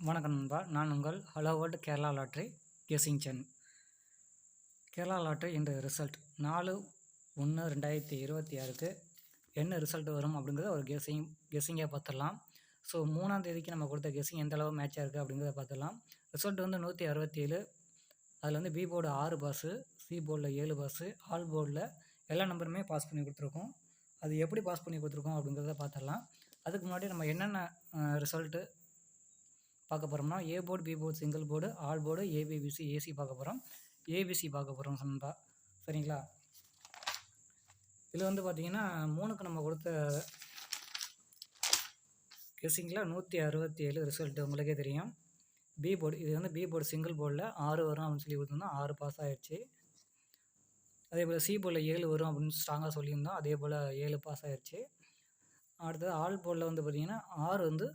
வணக்கம் நண்பா. நான் உங்கள் hello world Kerala lottery guessing channel. Kerala lottery இன்று ரிசல்ட் 4/1/2026க்கு என்ன ரிசல்ட் வரும் அப்படிங்கிறத ஒரு கெஸ்ஸிங்காக பார்த்துடலாம். ஸோ 3ஆம் தேதிக்கு நம்ம கொடுத்த கெஸ்ஸிங் எந்த அளவு மேட்சாக இருக்குது அப்படிங்கிறத பார்த்துடலாம். ரிசல்ட் வந்து 167. அதில் வந்து பி போர்டு 6 பாஸு, சி போர்டில் 7 பாஸு, ஆல் போர்டில் எல்லா நம்பருமே பாஸ் பண்ணி கொடுத்துருக்கோம். அது எப்படி பாஸ் பண்ணி கொடுத்துருக்கோம் அப்படிங்கிறத பார்த்துடலாம். அதுக்கு முன்னாடி நம்ம என்னென்ன ரிசல்ட்டு பார்க்க போகிறோம்னா, A board, B board, single board, all board, ABBC, A C பார்க்க போகிறோம். ஏபிசி பார்க்க போகிறோம் நண்பா. சரிங்களா? இதில் வந்து பார்த்தீங்கன்னா 3க்கு நம்ம கொடுத்த கெஸ்ஸிங்கில் 167 ரிசல்ட்டு உங்களுக்கே தெரியும். பி போர்டு, இது வந்து பி போர்டு சிங்கிள் போர்டில் 6 வரும் அப்படின்னு சொல்லி கொடுத்துருந்தோம். 6 பாஸ் ஆகிடுச்சு. அதே போல் சி போர்டில் 7 வரும் அப்படின்னு ஸ்ட்ராங்காக சொல்லியிருந்தோம். அதே போல் 7 பாஸ் ஆகிடுச்சு. அடுத்தது ஆல் போர்டில் வந்து பார்த்திங்கன்னா 6 வந்து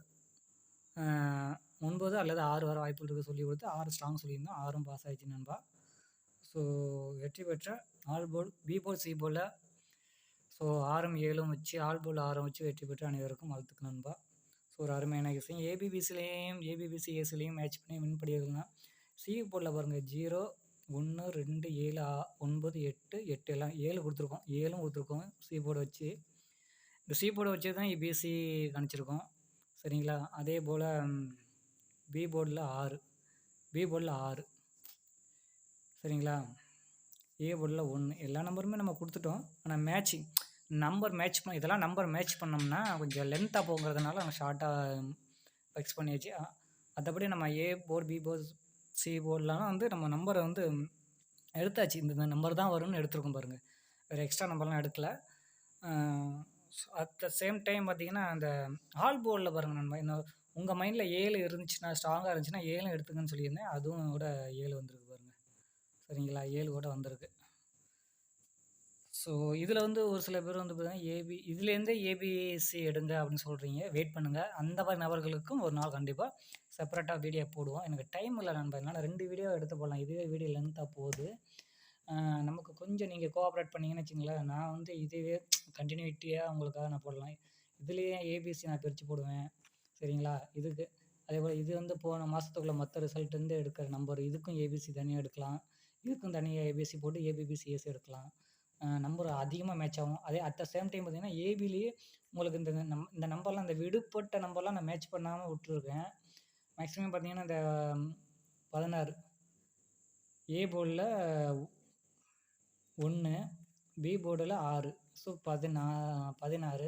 9 அல்லது 6 வர வாய்ப்புகள் இருக்குது சொல்லி கொடுத்து 6 ஸ்ட்ராங் சொல்லியிருந்தோம். 6ம் பாஸ் ஆகிடுச்சு நண்பா. ஸோ வெற்றி பெற்ற all board, B board, C போர்டில் ஸோ 6ம் 7ம் வச்சு ஆல் போர்டில் 6ம் வச்சு வெற்றி பெற்ற அனைவருக்கும் வாழ்த்துக்கள் நண்பா. ஸோ ஒரு அருமையான விஷயம். ஏபிபிசிலையும் ஏபிபிசி ஏசிலையும் மேட்ச் பண்ணி வின் பண்ணியிருக்கலாம். சி போர்டில் பாருங்கள் 0 1 2 7 9 8 8 எல்லாம் 7 கொடுத்துருக்கோம். 7ம் கொடுத்துருக்கோம் சி போர்டை வச்சு. இந்த சி போர்டை வச்சு தான் பிசி கணிச்சிருக்கோம். சரிங்களா? அதே போல் பி போர்டில் 6, பி போர்டில் 6, சரிங்களா? ஏ போர்டில் 1, எல்லா நம்பருமே நம்ம கொடுத்துட்டோம். ஆனால் மேட்சிங் நம்பர் மேட்ச் பண்ண இதெல்லாம் நம்பர் மேட்ச் பண்ணோம்னா கொஞ்சம் லென்த்தாக போங்கிறதுனால நம்ம ஷார்ட்டாக ஃபிக்ஸ் பண்ணியாச்சு. மற்றபடி நம்ம A board, B board, C போர்டெலாம் வந்து நம்ம நம்பரை வந்து எடுத்தாச்சு. இந்த நம்பர் தான் வரும்னு எடுத்துருக்கோம் பாருங்கள். வேறு எக்ஸ்ட்ரா நம்பர்லாம் எடுக்கலை. அட் த சேம் டைம் பார்த்தீங்கன்னா அந்த ஆல் போர்டில் பாருங்கள் நண்பா, இன்னும் உங்கள் மைண்டில் 7 இருந்துச்சுன்னா ஸ்ட்ராங்காக இருந்துச்சுன்னா 7 எடுத்துங்கன்னு சொல்லியிருந்தேன். அதுவும் கூட 7 வந்திருக்கு பாருங்கள். சரிங்களா? 7 கூட வந்திருக்கு. ஸோ இதில் வந்து ஒரு சில பேர் வந்து பார்த்தீங்கன்னா இதுலேருந்தே ஏபிசி எடுங்க அப்படின்னு சொல்கிறீங்க. வெயிட் பண்ணுங்கள். அந்த மாதிரி நபர்களுக்கும் ஒரு நாள் கண்டிப்பாக செப்பரேட்டாக வீடியோ போடுவோம். எனக்கு டைம் இல்லை நண்பா. என்னால் 2 வீடியோ எடுத்து போடலாம். இதுவே வீடியோ லென்த்தாக போகுது. நமக்கு கொஞ்சம் நீங்கள் கோஆப்ரேட் பண்ணிங்கன்னு வச்சுங்களேன், நான் வந்து இதுவே கண்டினியூட்டியாக உங்களுக்காக நான் போடலாம். இதுலேயே ஏபிசி நான் பிரித்து போடுவேன். சரிங்களா? இதுக்கு அதேபோல் இது வந்து போன மாதத்துக்குள்ளே மற்ற ரிசல்ட்லேருந்து எடுக்கிற நம்பர், இதுக்கும் ஏபிசி தனியாக எடுக்கலாம். இதுக்கும் தனியாக ஏபிசி போட்டு ஏபிபிசி ஏசி எடுக்கலாம். நம்பர் அதிகமாக மேட்ச் ஆகும். அதே அட் த சேம் டைம் பார்த்தீங்கன்னா ஏபிலேயே உங்களுக்கு இந்த நம்பர்லாம் இந்த விடுபட்ட நம்பர்லாம் நான் மேட்ச் பண்ணாமல் விட்டுருக்கேன். மேக்ஸிமம் பார்த்தீங்கன்னா இந்த 16 ஏ போர்டில் 1, பி போர்டில் 6, ஸோ 16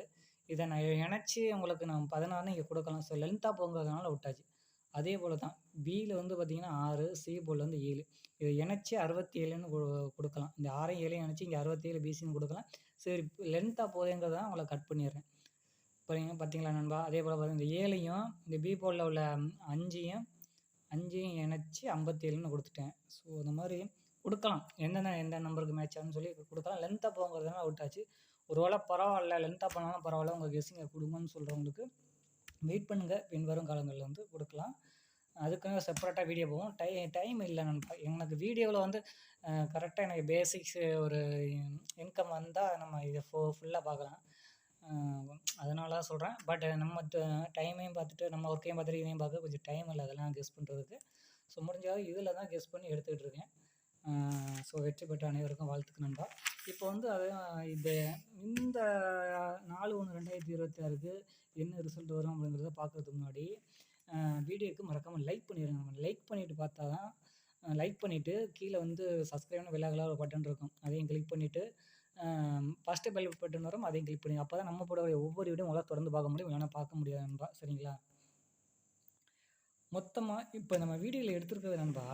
இதை நான் இணைச்சி உங்களுக்கு நான் 16 இங்கே கொடுக்கலாம். ஸோ லென்த்தாக போங்கிறதுனால விட்டாச்சு. அதே போல் தான் பியில் வந்து பார்த்திங்கன்னா 6, சி போர்டில் வந்து 7, இதை இணைச்சி 67ன்னு கொடுக்கலாம். இந்த 6 7 இணைச்சி இங்கே 67 பிசின்னு கொடுக்கலாம். சரி லென்த்தாக போதேங்கிறதான் உங்களை கட் பண்ணிடுறேன். பார்த்தீங்களா நண்பா? அதே போல் பார்த்தீங்கன்னா இந்த 7ஐயும் இந்த பி போர்டில் உள்ள 5ஐயும் இணைச்சி 57ன்னு கொடுத்துட்டேன். ஸோ இந்த மாதிரி கொடுக்கலாம். எந்த நம்பருக்கு மேட்ச் ஆகுன்னு சொல்லி கொடுக்கலாம். லென்த்தாக போங்கிறதுனால விட்டாச்சு. ஒரு வேளை பரவாயில்ல, லென்த்தாக பண்ணாலும் பரவாயில்ல, உங்கள் கெஸ்ஸிங்கை கொடுங்கன்னு சொல்கிறவங்களுக்கு வெயிட் பண்ணுங்கள். பின்வரும் காலங்களில் வந்து கொடுக்கலாம். அதுக்காக செப்பரேட்டாக வீடியோ போகும். டைம் இல்லை நண்பா. எனக்கு வீடியோவில் வந்து கரெக்டாக எனக்கு பேசிக்ஸ் ஒரு இன்கம் வந்தால் நம்ம இதை ஃபுல்லாக பார்க்கலாம். அதனால தான் சொல்கிறேன். பட் நம்ம டைமையும் பார்த்துட்டு நம்ம ஒர்க்கையும் பார்த்துட்டு இதையும் பார்க்க கொஞ்சம் டைம் இல்லை அதெல்லாம் கெஸ் பண்ணுறதுக்கு. ஸோ முடிஞ்சாலும் இதில் தான் கெஸ் பண்ணி எடுத்துக்கிட்டு இருக்கேன். ஸோ வெற்றி பெற்ற அனைவருக்கும் வாழ்த்துக்கு நண்பா. இப்போ வந்து இந்த 4/1/2026க்கு என்ன ரிசல்ட் வரும் அப்படிங்கிறத பார்க்குறதுக்கு முன்னாடி வீடியோக்கு மறக்காமல் லைக் பண்ணிடுங்க. நம்ம லைக் பண்ணிவிட்டு பார்த்தா தான் லைக் பண்ணிவிட்டு கீழே வந்து சப்ஸ்கிரைப்னு வெள்ளை கலர் ஒரு பட்டன் இருக்கும். அதையும் கிளிக் பண்ணிவிட்டு ஃபஸ்ட்டு பெல் பட்டன் வரும், அதையும் கிளிக் பண்ணி அப்போ தான் நம்ம போட ஒவ்வொரு வீடியோ உங்களால் தொடர்ந்து பார்க்க முடியும். இல்லைனா பார்க்க முடியாது நண்பா. சரிங்களா? மொத்தமாக இப்போ நம்ம வீடியோவில் எடுத்துருக்கிறது நண்பா,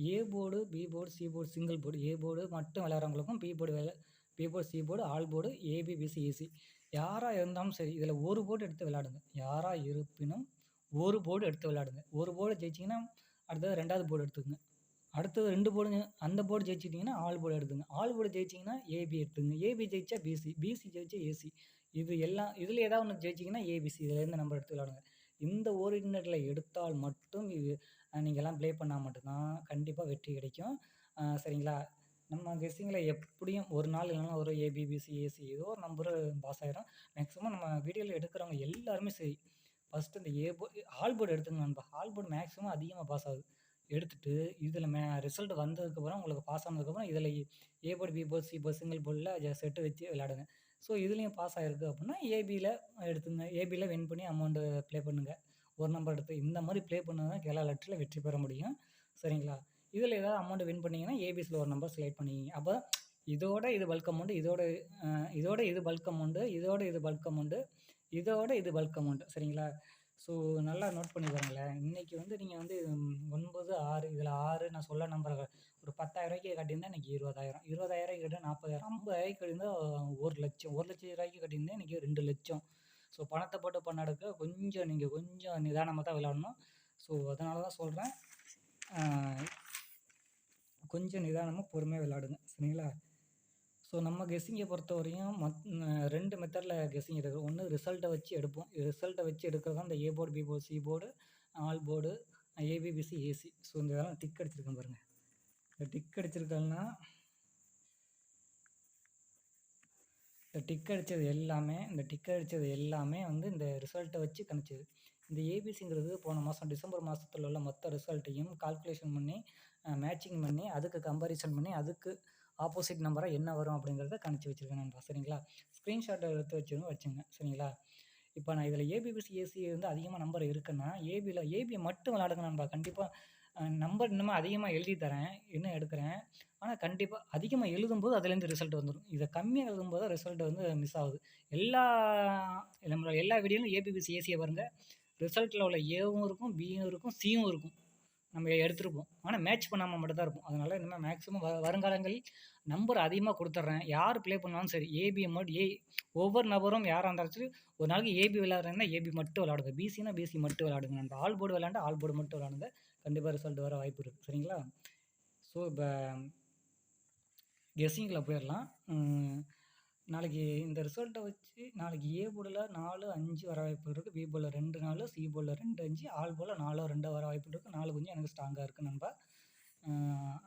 A board, B board, C board, single board, A board மட்டும் விளையாடுறவங்களுக்கும் B board, C board, all board, ABBC AC யாராக இருந்தாலும் சரி இதில் ஒரு போர்டு எடுத்து விளையாடுங்க. யாராக இருப்பினும் ஒரு போர்டு எடுத்து விளையாடுங்க. ஒரு போர்டு ஜெயிச்சிங்கன்னா அடுத்தது 2வது போர்டு எடுத்துக்கங்க. அடுத்தது 2 போர்டுங்க. அந்த போர்டு ஜெயிச்சிட்டிங்கன்னா ஆல் போர்டு எடுத்துங்க. ஆல் போர்டு ஜெயிச்சிங்கன்னா ஏபி எடுத்துங்க. ஏபி ஜெயிச்சா பிசி, பிசி ஜெயிச்சா ஏசி. இது எல்லாம் இதில் ஏதாவது ஒன்று ஜெயிச்சிங்கன்னா ஏபிசி, இதிலேருந்து நம்பர் எடுத்து விளையாடுங்க. இந்த ஓரினரில் எடுத்தால் மட்டும் நீங்கள்லாம் ப்ளே பண்ணால் மட்டும்தான் கண்டிப்பாக வெற்றி கிடைக்கும். சரிங்களா? நம்ம கெஸ்ஸிங்கில் எப்படியும் ஒரு நாள் இல்லைனா ஒரு ஏபிபிசி ஏசி ஏதோ ஒரு நம்பரு பாஸ் ஆகிடும். மேக்ஸிமம் நம்ம வீடியோவில் எடுக்கிறவங்க எல்லாருமே சரி ஃபஸ்ட்டு இந்த ஆல் போர்டு எடுத்துங்க நண்பா. ஆல் போர்டு மேக்ஸிமம் அதிகமாக பாஸ் ஆகுது. எடுத்துட்டு இதில் ரிசல்ட் வந்ததுக்கப்புறம் உங்களுக்கு பாஸ் ஆனதுக்கப்புறம் இதில் A board, B board, C board single போர்டில் செட்டு வச்சு விளையாடுங்க. ஸோ இதுலேயும் பாஸ் ஆகிருக்கு அப்படின்னா ஏபியில் எடுத்துங்க. ஏபியில் வின் பண்ணி அமௌண்ட்டு ப்ளே பண்ணுங்கள். ஒரு நம்பர் எடுத்து இந்த மாதிரி ப்ளே பண்ணால் தான் கேரளா லாட்டரியில் வெற்றி பெற முடியும். சரிங்களா? இதில் ஏதாவது அமௌண்ட் வின் பண்ணிங்கன்னா ஏபிசியில் ஒரு நம்பர் செலக்ட் பண்ணிக்கிங்க. அப்போ இதோட இது பல்க் அமௌண்ட், இதோட இது பல்க் அமௌண்ட்டு, இதோட இது பல்க் அமௌண்ட்டு, இதோட இது பல்க் அமௌண்ட். சரிங்களா? ஸோ நல்லா நோட் பண்ணி பாருங்களேன். இன்றைக்கி வந்து நீங்கள் வந்து 9, 6 இதில் 6 நான் சொல்ல நம்பர் ஒரு 10,000 கட்டியிருந்தா இன்றைக்கி 20,000, 20,000 கட்டினா 40,000, 50,000 கட்டியிருந்தா 1,00,000, 1,00,000 கட்டியிருந்தா இன்றைக்கி 2,00,000. ஸோ பணத்தை போட்டு பண்ணடுக்க நீங்கள் கொஞ்சம் நிதானமாக தான் விளையாடணும். ஸோ அதனால தான் சொல்கிறேன், கொஞ்சம் நிதானமாக பொறுமையாக விளையாடுங்க. சரிங்களா? ஸோ நம்ம கெஸ்ஸிங்கை பொறுத்தவரையும் 2 மெத்தடில் கெஸ்ஸிங் எடுக்கிறோம். ஒன்று ரிசல்ட்டை வச்சு எடுப்போம். ரிசல்ட்டை வச்சு எடுக்கிறது தான் இந்த A board, B board, C board, all board, ABBC, A C. So இந்த இதெல்லாம் டிக் அடிச்சிருக்கேன் பாருங்கள். இந்த டிக் அடிச்சிருக்கேன்னா இந்த டிக் அடித்தது எல்லாமே வந்து இந்த ரிசல்ட்டை வச்சு கணிச்சது. இந்த ஏபிசிங்கிறது போன மாதம் டிசம்பர் மாதத்தில் உள்ள மொத்த ரிசல்ட்டையும் கால்குலேஷன் பண்ணி மேட்சிங் பண்ணி அதுக்கு கம்பேரிசன் பண்ணி அதுக்கு ஆப்போசிட் நம்பராக என்ன வரும் அப்படிங்கிறத கணிச்சு வச்சுருக்கேன் நண்பா. சரிங்களா? ஸ்க்ரீன்ஷாட்டை எடுத்து வச்சுங்க. சரிங்களா? இப்போ நான் இதில் ஏபிபிசி, ஏசி வந்து அதிகமாக நம்பர் இருக்குன்னா ஏபியை மட்டும் விளாடுங்க நண்பா. கண்டிப்பாக நம்பர் இன்னுமே அதிகமாக எழுதி தரேன், இன்னும் எடுக்கிறேன். ஆனால் கண்டிப்பாக அதிகமாக எழுதும்போது அதுலேருந்து ரிசல்ட் வந்துடும். இதை கம்மியாக எழுதும்போது தான் ரிசல்ட் வந்து மிஸ் ஆகுது. நம்மளோட எல்லா வீடியோலும் ஏபிபிசி, ஏசியை பாருங்கள். ரிசல்ட்டில் உள்ள ஏவும் இருக்கும், பியும் இருக்கும், சியும் இருக்கும். நம்ம எடுத்துருப்போம். ஆனால் மேட்ச் பண்ணாமல் மட்டும் தான் இருப்போம். அதனால் இனிமேல் மேக்ஸிமம் வருங்காலங்களில் நம்பர் அதிகமாக கொடுத்துட்றேன். யார் ப்ளே பண்ணாலும் சரி ஏபியை மட்டும் ஒவ்வொரு நபரும் யாராக இருந்தாலும் சரி ஒரு நாளைக்கு ஏபி விளையாடுறீங்கன்னா ஏபி மட்டும் விளையாடுங்க. பிசினா பிசி மட்டும் விளையாடுங்க. நம்ம ஆல் போர்டு விளையாண்டா ஆல் போர்டு மட்டும் விளையாடுங்க. கண்டிப்பாக ரிசல்ட் வர வாய்ப்பு இருக்குது. சரிங்களா? ஸோ இப்போ கெஸ்ஸிங்கில் போயிடலாம். நாளைக்கு இந்த ரிசல்ட்டை வச்சு நாளைக்கு ஏ போர்டில் 4, 5 வர வாய்ப்பு இருக்குது. பி போர்டில் 2, 4, சி போர்டில் 2, 5, ஆல் போர்டில் 4, 2 வர வாய்ப்பு இருக்குது. 4 கொஞ்சம் எனக்கு ஸ்ட்ராங்காக இருக்குது நண்பா.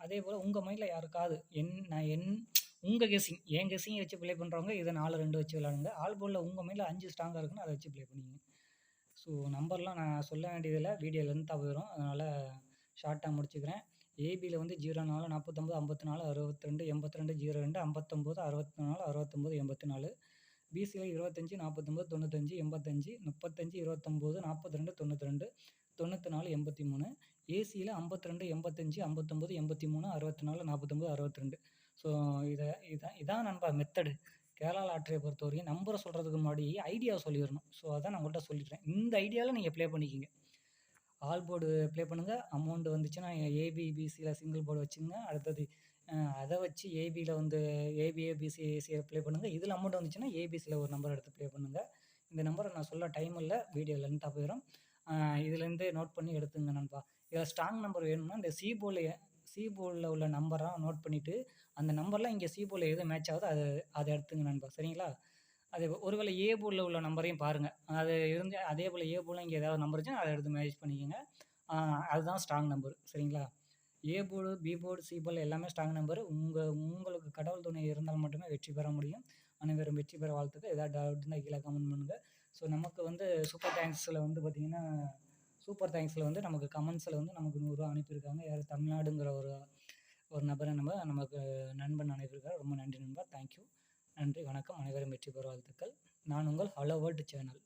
அதே போல் உங்கள் மைண்டில் யாருக்காவது உங்கள் கெஸ்ஸிங் என் கெஸ்ஸிங்கை வச்சு ப்ளே பண்ணுறவங்க இதை 4, 2 வச்சு விளையாடுங்க. ஆல் போர்டில் உங்கள் மைண்டில் 5 ஸ்ட்ராங்காக இருக்குன்னு அதை வச்சு ப்ளே பண்ணிங்க. ஸோ நம்பர்லாம் நான் சொல்ல வேண்டியதில்லை, வீடியோ லென்த்தாக போயிடும். அதனால் ஷார்ட்டாக முடிச்சுக்கிறேன். ஏபியில் வந்து 04, 49, 54, 62, 82, 02, 59, 64, 69, 84. பிசியில் 25, 49, 95, 85, 35, 29, 42, 92, 94, 83. ஏசியில் 52, 85, 59, 83, 64, 49, 62. ஸோ இதான் நண்பா மெத்தடு. கேரளா லாட்டரியை பொறுத்த வரைக்கும் நம்பரை சொல்கிறதுக்கு முன்னாடி ஐடியாவை சொல்லிடணும். ஸோ அதான் நான் உங்கள்கிட்ட சொல்லிடுறேன். இந்த ஐடியாவில் நீங்கள் ப்ளே பண்ணிக்கிங்க. ஆல் போர்டு ப்ளே பண்ணுங்கள். அமௌண்ட் வந்துச்சுன்னா ஏபிபிசியில் சிங்கிள் போர்டு வச்சுங்க. அடுத்தது அதை வச்சு ஏபியில் வந்து ஏபிஏபிசி ஏசியை ப்ளே பண்ணுங்கள். இதில் அமௌண்ட் வந்துச்சுன்னா ஏபிசியில் ஒரு நம்பர் எடுத்து ப்ளே பண்ணுங்கள். இந்த நம்பரை நான் சொல்ல டைம் இல்லை, வீடியோ லென்த்தாக போயிடும். இதுலேருந்து நோட் பண்ணி எடுத்துங்க நண்பா. இதில் ஸ்ட்ராங் நம்பர் வேணும்னா இந்த சி போர்டில் உள்ள நம்பராக நோட் பண்ணிவிட்டு அந்த நம்பர்லாம் இங்கே சி போர்டில் எது மேட்ச் ஆகுதோ அதை எடுத்துங்க நண்பா. சரிங்களா? அதே ஒருவேளை ஏ போர்டில் உள்ள நம்பரையும் பாருங்கள். அது இருந்து அதே போல் ஏ போர்டில் இங்கே ஏதாவது நம்பர் இருந்துச்சுன்னா அதை எடுத்து மேட்ச் பண்ணிக்கோங்க. அதுதான் ஸ்ட்ராங் நம்பர். சரிங்களா? A board, B board, C board எல்லாமே ஸ்ட்ராங் நம்பர். உங்களுக்கு கடவுள் துணை இருந்தால் மட்டுமே வெற்றி பெற முடியும். அனைவரும் வெற்றி பெற வாழ்த்துக்கள். ஏதாவது டவுட் இருந்தால் கீழே கமெண்ட் பண்ணுங்கள். ஸோ நமக்கு வந்து சூப்பர் தேங்க்ஸில் வந்து பார்த்திங்கன்னா வந்து நமக்கு கமெண்ட்ஸில் வந்து நமக்கு 100 ரூபா அனுப்பியிருக்காங்க. யார் தமிழ்நாடுங்கிற ஒரு நபரை நமக்கு நண்பன் அனுப்பியிருக்காரு. ரொம்ப நன்றி நண்பா. தேங்க்யூ. நன்றி, வணக்கம். அனைவரும் வெற்றி பெற வாழ்த்துக்கள். நான் உங்கள் ஹலோ வேர்ல்டு சேனல்.